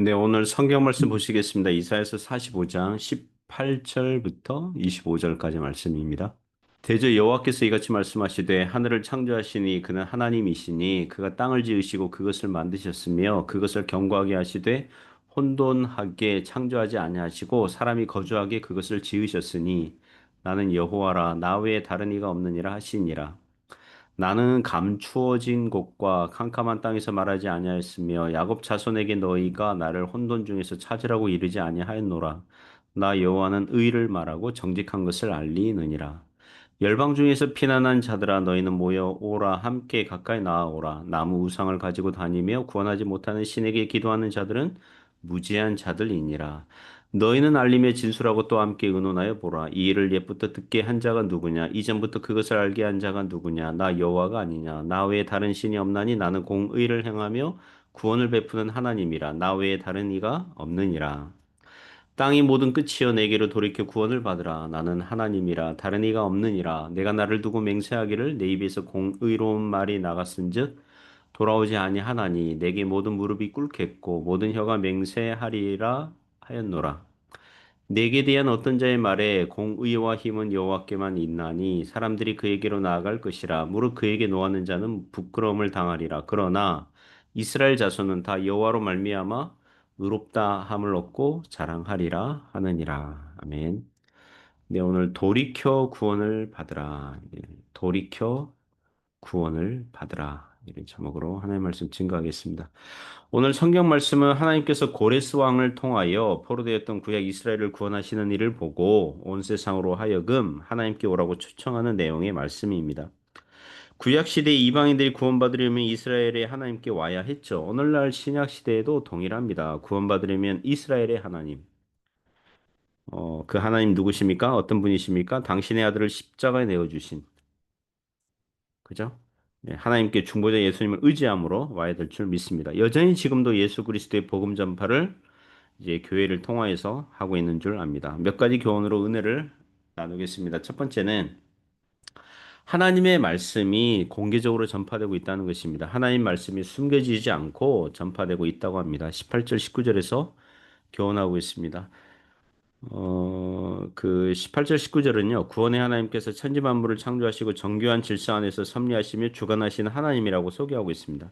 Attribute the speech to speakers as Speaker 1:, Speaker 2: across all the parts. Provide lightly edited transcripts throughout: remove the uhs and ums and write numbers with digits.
Speaker 1: 네, 오늘 성경 말씀 보시겠습니다. 이사야서 45장 18절부터 25절까지 말씀입니다. 대저 여호와께서 이같이 말씀하시되 하늘을 창조하시니 그는 하나님이시니 그가 땅을 지으시고 그것을 만드셨으며 그것을 견고하게 하시되 혼돈하게 창조하지 아니하시고 사람이 거주하게 그것을 지으셨으니 나는 여호와라 나 외에 다른 이가 없느니라 하시니라. 나는 감추어진 곳과 캄캄한 땅에서 말하지 아니하였으며 야곱 자손에게 너희가 나를 혼돈 중에서 찾으라고 이르지 아니하였노라. 나 여호와는 의를 말하고 정직한 것을 알리느니라. 열방 중에서 피난한 자들아 너희는 모여 오라 함께 가까이 나아오라. 나무 우상을 가지고 다니며 구원하지 못하는 신에게 기도하는 자들은 무지한 자들이니라. 너희는 알림에 진술하고 또 함께 의논하여 보라. 이 일을 옛부터 듣게 한 자가 누구냐? 이전부터 그것을 알게 한 자가 누구냐? 나 여호와가 아니냐? 나 외에 다른 신이 없나니 나는 공의를 행하며 구원을 베푸는 하나님이라. 나 외에 다른 이가 없느니라. 땅이 모든 끝이여 내게로 돌이켜 구원을 받으라. 나는 하나님이라 다른 이가 없느니라. 내가 나를 두고 맹세하기를 내 입에서 공의로운 말이 나갔은즉 돌아오지 아니하나니 내게 모든 무릎이 꿇겠고 모든 혀가 맹세하리라 하였노라. 내게 대한 어떤 자의 말에 공의와 힘은 여호와께만 있나니 사람들이 그에게로 나아갈 것이라 무릇 그에게 노하는 자는 부끄러움을 당하리라. 그러나 이스라엘 자손은 다 여호와로 말미암아 의롭다 함을 얻고 자랑하리라 하느니라. 아멘. 네, 오늘 돌이켜 구원을 받으라. 돌이켜 구원을 받으라. 이런 제목으로 하나님의 말씀 증거하겠습니다. 오늘 성경 말씀은 하나님께서 고레스 왕을 통하여 포로되었던 구약 이스라엘을 구원하시는 일을 보고 온 세상으로 하여금 하나님께 오라고 초청하는 내용의 말씀입니다. 구약 시대 이방인들이 구원받으려면 이스라엘의 하나님께 와야 했죠. 오늘날 신약 시대에도 동일합니다. 구원받으려면 이스라엘의 하나님. 그 하나님 누구십니까? 어떤 분이십니까? 당신의 아들을 십자가에 내어 주신 그죠? 네, 하나님께 중보자 예수님을 의지함으로 와야 될 줄 믿습니다. 여전히 지금도 예수 그리스도의 복음 전파를 이제 교회를 통하여서 하고 있는 줄 압니다. 몇 가지 교훈으로 은혜를 나누겠습니다. 첫 번째는 하나님의 말씀이 공개적으로 전파되고 있다는 것입니다. 하나님 말씀이 숨겨지지 않고 전파되고 있다고 합니다. 18절, 19절에서 교훈하고 있습니다. 그 18절 19절은요. 구원의 하나님께서 천지 만물을 창조하시고 정교한 질서 안에서 섭리하시며 주관하시는 하나님이라고 소개하고 있습니다.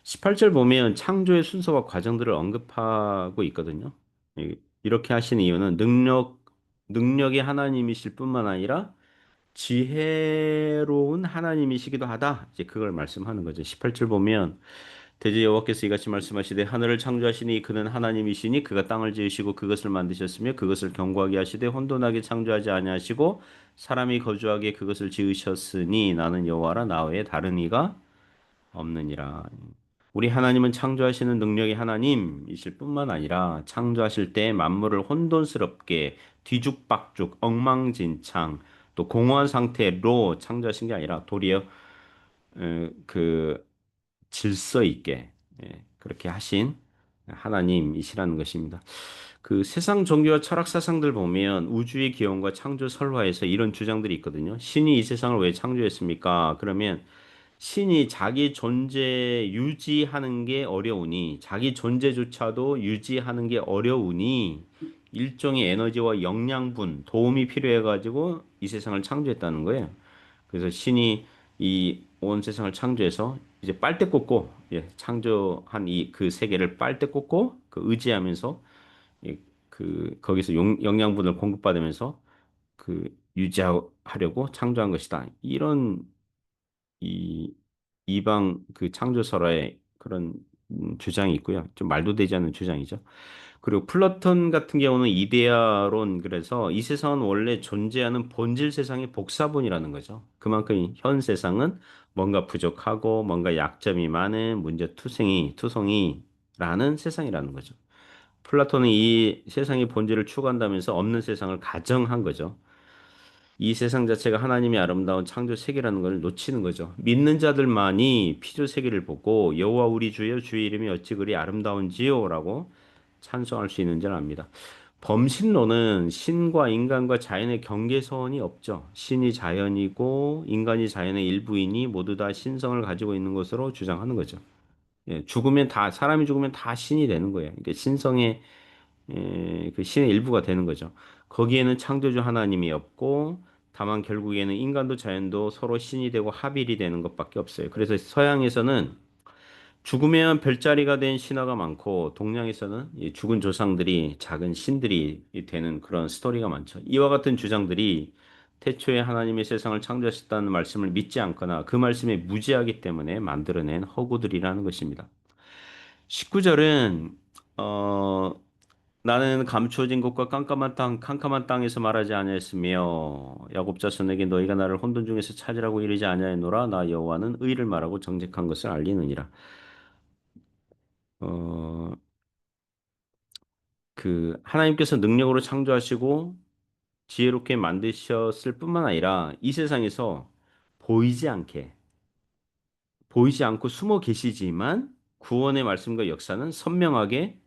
Speaker 1: 18절 보면 창조의 순서와 과정들을 언급하고 있거든요. 이렇게 하시는 이유는 능력의 하나님이실 뿐만 아니라 지혜로운 하나님이시기도 하다. 이제 그걸 말씀하는 거죠. 18절 보면 대제 여호와께서 이같이 말씀하시되 하늘을 창조하시니 그는 하나님이시니 그가 땅을 지으시고 그것을 만드셨으며 그것을 견고하게 하시되 혼돈하게 창조하지 아니하시고 사람이 거주하게 그것을 지으셨으니 나는 여호와라 나 외에 다른 이가 없느니라. 우리 하나님은 창조하시는 능력의 하나님이실 뿐만 아니라 창조하실 때 만물을 혼돈스럽게 뒤죽박죽 엉망진창 또 공허한 상태로 창조하신 게 아니라 도리어 그 질서 있게 그렇게 하신 하나님이시라는 것입니다. 그 세상 종교와 철학 사상들 보면 우주의 기원과 창조 설화에서 이런 주장들이 있거든요. 신이 이 세상을 왜 창조했습니까? 그러면 신이 자기 존재 유지하는 게 어려우니 자기 존재조차도 유지하는 게 어려우니 일종의 에너지와 영양분, 도움이 필요해 가지고 이 세상을 창조했다는 거예요. 그래서 신이 이 온 세상을 창조해서 이제 빨대 꽂고 창조한 이 그 세계를 빨대 꽂고 그 의지하면서 그 거기서 영양분을 공급받으면서 그 유지하려고 창조한 것이다. 이런 이 이방 그 창조설화의 그런 주장이 있고요. 좀 말도 되지 않는 주장이죠. 그리고 플라톤 같은 경우는 이데아론 그래서 이 세상은 원래 존재하는 본질 세상의 복사본이라는 거죠. 그만큼 현 세상은 뭔가 부족하고 뭔가 약점이 많은 투성이라는 세상이라는 거죠. 플라톤은 이 세상의 본질을 추구한다면서 없는 세상을 가정한 거죠. 이 세상 자체가 하나님의 아름다운 창조 세계라는 걸 놓치는 거죠. 믿는 자들만이 피조 세계를 보고 여호와 우리 주여 주의 이름이 어찌 그리 아름다운지요라고 찬송할 수 있는 줄 압니다. 범신론은 신과 인간과 자연의 경계선이 없죠. 신이 자연이고 인간이 자연의 일부이니 모두 다 신성을 가지고 있는 것으로 주장하는 거죠. 예, 죽으면 다 사람이 죽으면 다 신이 되는 거예요. 그러니까 신성의 그 신의 일부가 되는 거죠. 거기에는 창조주 하나님이 없고 다만 결국에는 인간도 자연도 서로 신이 되고 합일이 되는 것밖에 없어요. 그래서 서양에서는 죽으면 별자리가 된 신화가 많고 동양에서는 이 죽은 조상들이 작은 신들이 되는 그런 스토리가 많죠. 이와 같은 주장들이 태초에 하나님의 세상을 창조하셨다는 말씀을 믿지 않거나 그 말씀에 무지하기 때문에 만들어낸 허구들이라는 것입니다. 19절은 나는 감추어진 곳과 캄캄한 땅에서 말하지 아니하였으며 야곱 자손에게 너희가 나를 혼돈 중에서 찾으라고 이르지 아니하였노라 나 여호와는 의를 말하고 정직한 것을 알리느니라. 어, 그 하나님께서 능력으로 창조하시고 지혜롭게 만드셨을 뿐만 아니라 이 세상에서 보이지 않게 보이지 않고 숨어 계시지만 구원의 말씀과 역사는 선명하게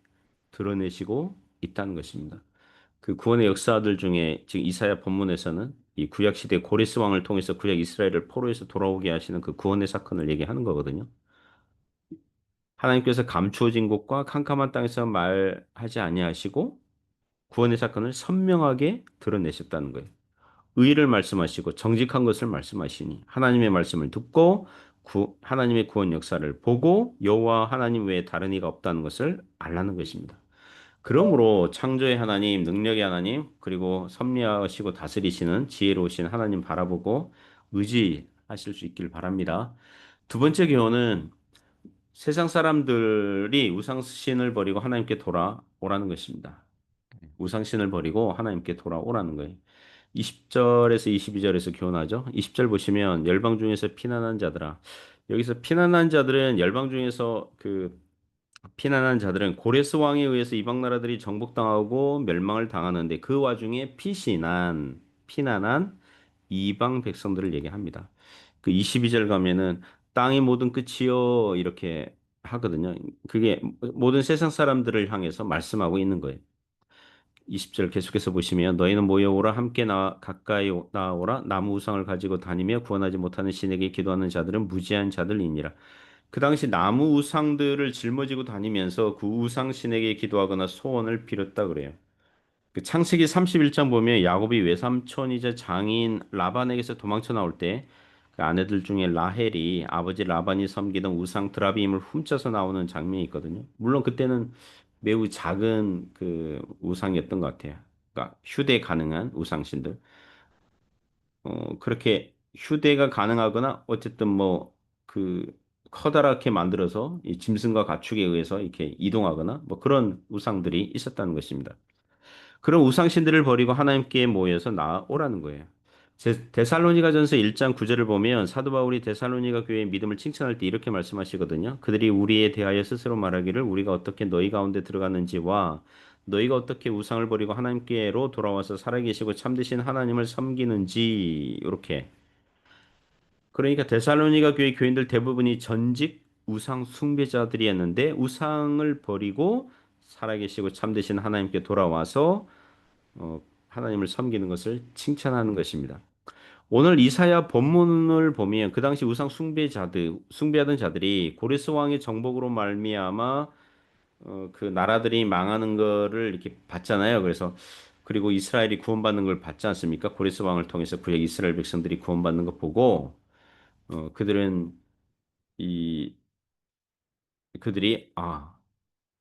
Speaker 1: 드러내시고 있다는 것입니다. 그 구원의 역사들 중에 지금 이사야 본문에서는 이 구약 시대 고레스 왕을 통해서 구약 이스라엘을 포로에서 돌아오게 하시는 그 구원의 사건을 얘기하는 거거든요. 하나님께서 감추어진 곳과 캄캄한 땅에서 말하지 아니하시고 구원의 사건을 선명하게 드러내셨다는 거예요. 의를 말씀하시고 정직한 것을 말씀하시니 하나님의 말씀을 듣고 하나님의 구원 역사를 보고 여호와 하나님 외에 다른 이가 없다는 것을 알라는 것입니다. 그러므로 창조의 하나님, 능력의 하나님, 그리고 섭리하시고 다스리시는 지혜로우신 하나님 바라보고 의지하실 수 있길 바랍니다. 두 번째 교훈은 세상 사람들이 우상신을 버리고 하나님께 돌아오라는 것입니다. 우상신을 버리고 하나님께 돌아오라는 거예요. 20절에서 22절에서 교훈하죠. 20절 보시면 열방 중에서 피난한 자들아. 여기서 피난한 자들은 열방 중에서 그 피난한 자들은 고레스 왕에 의해서 이방 나라들이 정복당하고 멸망을 당하는데 그 와중에 피난한 이방 백성들을 얘기합니다. 그 22절 가면은 땅의 모든 끝이요 이렇게 하거든요. 그게 모든 세상 사람들을 향해서 말씀하고 있는 거예요. 20절 계속해서 보시면 너희는 모여오라 함께 가까이 나오라 나무 우상을 가지고 다니며 구원하지 못하는 신에게 기도하는 자들은 무지한 자들이니라. 그 당시 나무 우상들을 짊어지고 다니면서 그 우상 신에게 기도하거나 소원을 빌었다 그래요. 그 창세기 31장 보면 야곱이 외삼촌이자 장인 라반에게서 도망쳐 나올 때 그 아내들 중에 라헬이 아버지 라반이 섬기던 우상 드라빔을 훔쳐서 나오는 장면이 있거든요. 물론 그때는 매우 작은 그 우상이었던 것 같아요. 그러니까 휴대 가능한 우상신들. 그렇게 휴대가 가능하거나 어쨌든 뭐 그 커다랗게 만들어서 이 짐승과 가축에 의해서 이렇게 이동하거나 뭐 그런 우상들이 있었다는 것입니다. 그런 우상신들을 버리고 하나님께 모여서 나아오라는 거예요. 데살로니가전서 1장 9절을 보면 사도 바울이 데살로니가 교회의 믿음을 칭찬할 때 이렇게 말씀하시거든요. 그들이 우리에 대하여 스스로 말하기를 우리가 어떻게 너희 가운데 들어갔는지와 너희가 어떻게 우상을 버리고 하나님께로 돌아와서 살아계시고 참되신 하나님을 섬기는지 이렇게. 그러니까 데살로니가 교회 교인들 대부분이 전직 우상 숭배자들이었는데 우상을 버리고 살아계시고 참되신 하나님께 돌아와서 하나님을 섬기는 것을 칭찬하는 것입니다. 오늘 이사야 본문을 보면 그 당시 우상 숭배하던 자들이 고레스 왕의 정복으로 말미암아 그 나라들이 망하는 거를 이렇게 봤잖아요. 그래서 그리고 이스라엘이 구원받는 걸 봤지 않습니까? 고레스 왕을 통해서 구약 이스라엘 백성들이 구원받는 거 보고 그들은 이 그들이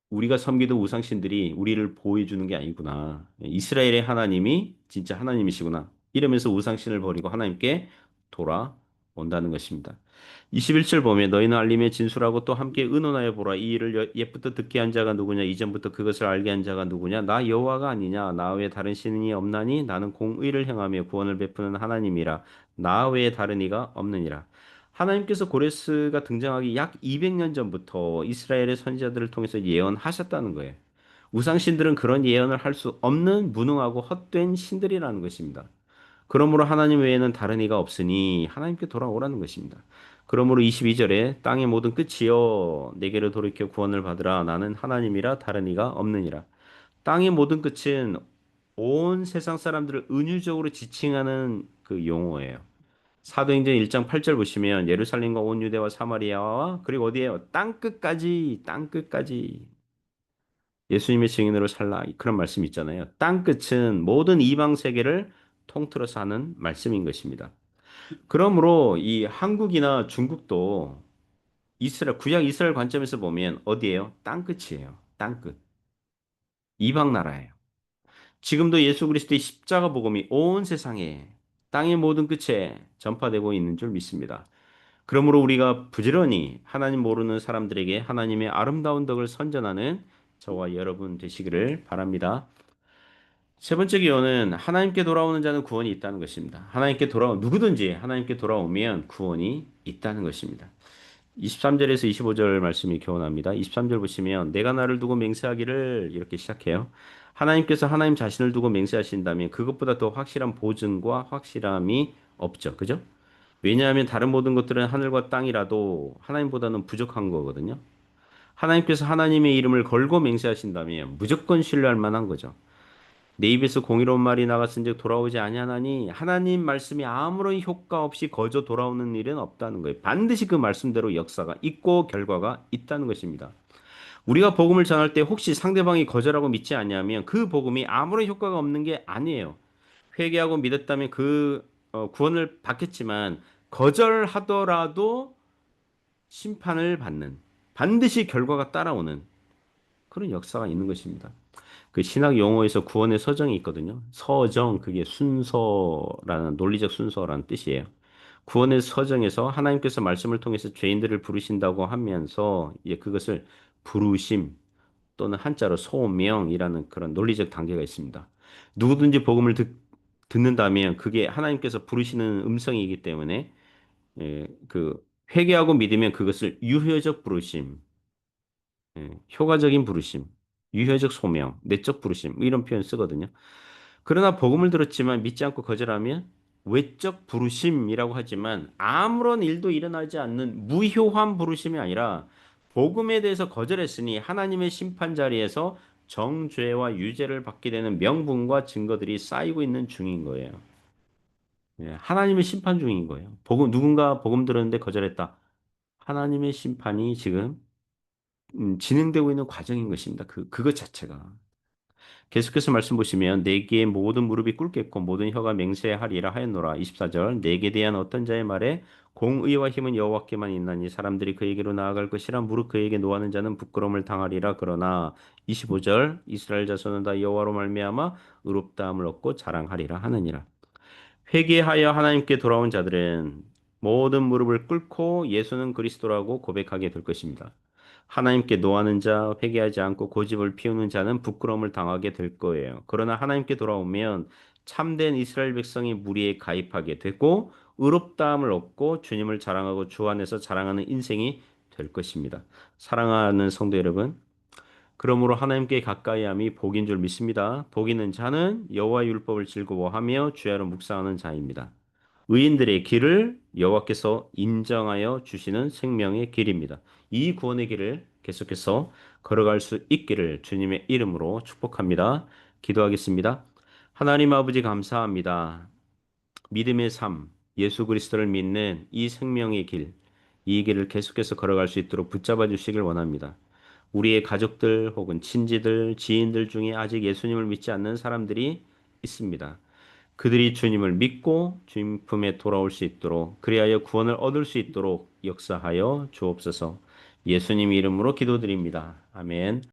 Speaker 1: 우리가 섬기던 우상신들이 우리를 보호해 주는 게 아니구나. 이스라엘의 하나님이 진짜 하나님이시구나. 이러면서 우상신을 버리고 하나님께 돌아온다는 것입니다. 21절 보면 너희는 알림에 진술하고 또 함께 의논하여 보라. 이 일을 옛부터 듣게 한 자가 누구냐? 이전부터 그것을 알게 한 자가 누구냐? 나 여호와가 아니냐? 나 외에 다른 신이 없나니? 나는 공의를 행하며 구원을 베푸는 하나님이라. 나 외에 다른 이가 없느니라. 하나님께서 고레스가 등장하기 약 200년 전부터 이스라엘의 선지자들을 통해서 예언하셨다는 거예요. 우상신들은 그런 예언을 할 수 없는 무능하고 헛된 신들이라는 것입니다. 그러므로 하나님 외에는 다른 이가 없으니 하나님께 돌아오라는 것입니다. 그러므로 22절에 땅의 모든 끝이여 내게로 돌이켜 구원을 받으라 나는 하나님이라 다른 이가 없느니라. 땅의 모든 끝은 온 세상 사람들을 은유적으로 지칭하는 그 용어예요. 사도행전 1장 8절 보시면 예루살렘과 온 유대와 사마리아와 그리고 어디에요? 땅끝까지 예수님의 증인으로 살라 그런 말씀 있잖아요. 땅끝은 모든 이방 세계를 통틀어서 하는 말씀인 것입니다. 그러므로 이 한국이나 중국도 이스라엘 구약 이스라엘 관점에서 보면 어디예요? 땅끝이에요. 땅끝. 이방 나라예요. 지금도 예수 그리스도의 십자가 복음이 온 세상에 땅의 모든 끝에 전파되고 있는 줄 믿습니다. 그러므로 우리가 부지런히 하나님 모르는 사람들에게 하나님의 아름다운 덕을 선전하는 저와 여러분 되시기를 바랍니다. 세 번째 기호는 하나님께 돌아오는 자는 구원이 있다는 것입니다. 누구든지 하나님께 돌아오면 구원이 있다는 것입니다. 23절에서 25절 말씀이 교훈합니다. 23절 보시면 내가 나를 두고 맹세하기를 이렇게 시작해요. 하나님께서 하나님 자신을 두고 맹세하신다면 그것보다 더 확실한 보증과 확실함이 없죠. 그죠? 왜냐하면 다른 모든 것들은 하늘과 땅이라도 하나님보다는 부족한 거거든요. 하나님께서 하나님의 이름을 걸고 맹세하신다면 무조건 신뢰할 만한 거죠. 내 입에서 공의로운 말이 나갔은즉 돌아오지 아니하나니 하나님 말씀이 아무런 효과 없이 거저 돌아오는 일은 없다는 거예요. 반드시 그 말씀대로 역사가 있고 결과가 있다는 것입니다. 우리가 복음을 전할 때 혹시 상대방이 거절하고 믿지 않냐면 그 복음이 아무런 효과가 없는 게 아니에요. 회개하고 믿었다면 구원을 받겠지만 거절하더라도 심판을 받는 반드시 결과가 따라오는 그런 역사가 있는 것입니다. 그 신학 용어에서 구원의 서정이 있거든요. 서정, 그게 순서라는, 논리적 순서라는 뜻이에요. 구원의 서정에서 하나님께서 말씀을 통해서 죄인들을 부르신다고 하면서 그것을 부르심 또는 한자로 소명이라는 그런 논리적 단계가 있습니다. 누구든지 복음을 듣는다면 그게 하나님께서 부르시는 음성이기 때문에 그 회개하고 믿으면 그것을 유효적 부르심, 효과적인 부르심, 유효적 소명, 내적 부르심 뭐 이런 표현 쓰거든요. 그러나 복음을 들었지만 믿지 않고 거절하면 외적 부르심이라고 하지만 아무런 일도 일어나지 않는 무효한 부르심이 아니라 복음에 대해서 거절했으니 하나님의 심판 자리에서 정죄와 유죄를 받게 되는 명분과 증거들이 쌓이고 있는 중인 거예요. 하나님의 심판 중인 거예요. 누군가 복음 들었는데 거절했다. 하나님의 심판이 지금 진행되고 있는 과정인 것입니다. 그것 자체가. 계속해서 말씀 보시면 내게 모든 무릎이 꿇겠고 모든 혀가 맹세하리라 하였노라. 24절 내게 대한 어떤 자의 말에 공의와 힘은 여호와께만 있나니 사람들이 그에게로 나아갈 것이라 무릇 그에게 노하는 자는 부끄러움을 당하리라. 그러나 25절 이스라엘 자손은 다 여호와로 말미암아 의롭다함을 얻고 자랑하리라 하느니라. 회개하여 하나님께 돌아온 자들은 모든 무릎을 꿇고 예수는 그리스도라고 고백하게 될 것입니다. 하나님께 노하는 자, 회개하지 않고 고집을 피우는 자는 부끄러움을 당하게 될 거예요. 그러나 하나님께 돌아오면 참된 이스라엘 백성이 무리에 가입하게 되고 의롭다함을 얻고 주님을 자랑하고 주 안에서 자랑하는 인생이 될 것입니다. 사랑하는 성도 여러분, 그러므로 하나님께 가까이함이 복인 줄 믿습니다. 복 있는 자는 여호와의 율법을 즐거워하며 주야로 묵상하는 자입니다. 의인들의 길을 여호와께서 인정하여 주시는 생명의 길입니다. 이 구원의 길을 계속해서 걸어갈 수 있기를 주님의 이름으로 축복합니다. 기도하겠습니다. 하나님 아버지 감사합니다. 믿음의 삶, 예수 그리스도를 믿는 이 생명의 길, 이 길을 계속해서 걸어갈 수 있도록 붙잡아 주시길 원합니다. 우리의 가족들 혹은 친지들, 지인들 중에 아직 예수님을 믿지 않는 사람들이 있습니다. 그들이 주님을 믿고 주님 품에 돌아올 수 있도록 그리하여 구원을 얻을 수 있도록 역사하여 주옵소서. 예수님 이름으로 기도드립니다. 아멘.